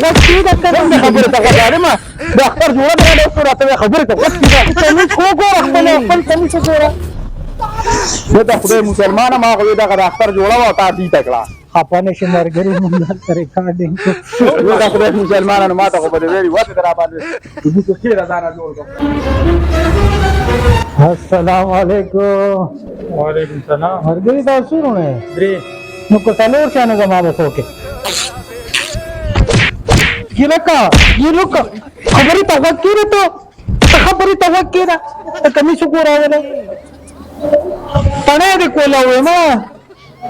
خبرې ته غواړم د اختر جوړه ده ډاکټر راته خبرې ته کمیس وګوره خپل کمیس وګوره زه د خدای مسلمانه ما خو دغه د اختر جوړه وه تا دي ته کړه خفه نه شي ملګري موږ دلته ریکارډینګ زه د خدای مسلمانه نو ما ته خو به دې ویلي وته در راباندې د بوټو خیره ځانه جوړ کړم السلام علیکم وعلیکم السلام ملګري تاسو ورونه درې نو که څلور شانه زما به څوک ये लका खबरी ता वक्त की तो खबरी ता वक्त की ना कमी सुको रावले तने दे कोला हुए ना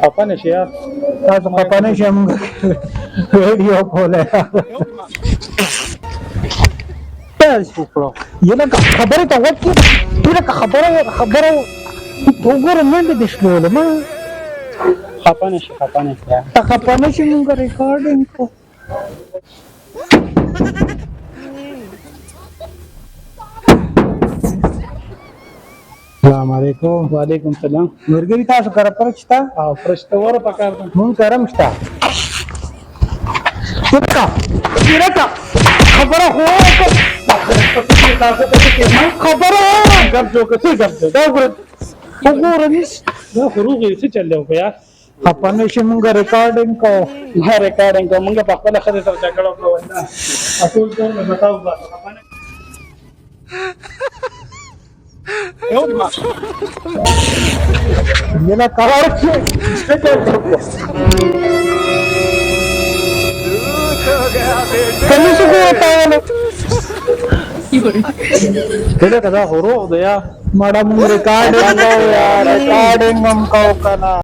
خفه نشي یار تاسو په نه شم ویډیو کوله تاسو وکړو ये लका खबरी ता वक्त की ये लका खबره وګوره منډه د شلول ما خفه نشي یار تا خپانه شي موږ ریکارډینګ کو السلام علیکم وعلیکم السلام مرګری تاسو کار پرچتا او فرشته وره پکار ده مون کرم شتا تکا تیرکا خبره هو خبره ګب جو کسي ګب دا وګوره نس دا خروغي څه چلو په یار خپانه شي موږ ریکارډینګ کو ما ریکارډینګ کوم موږ په خپل خدای سره جګړه کوو نه اصول ټول مې بتاو بس خفه نه ये ना कवर के कमी से को होता है ना کله کدا خروغ ده یا मैडम रिकॉर्डिंग हम को करना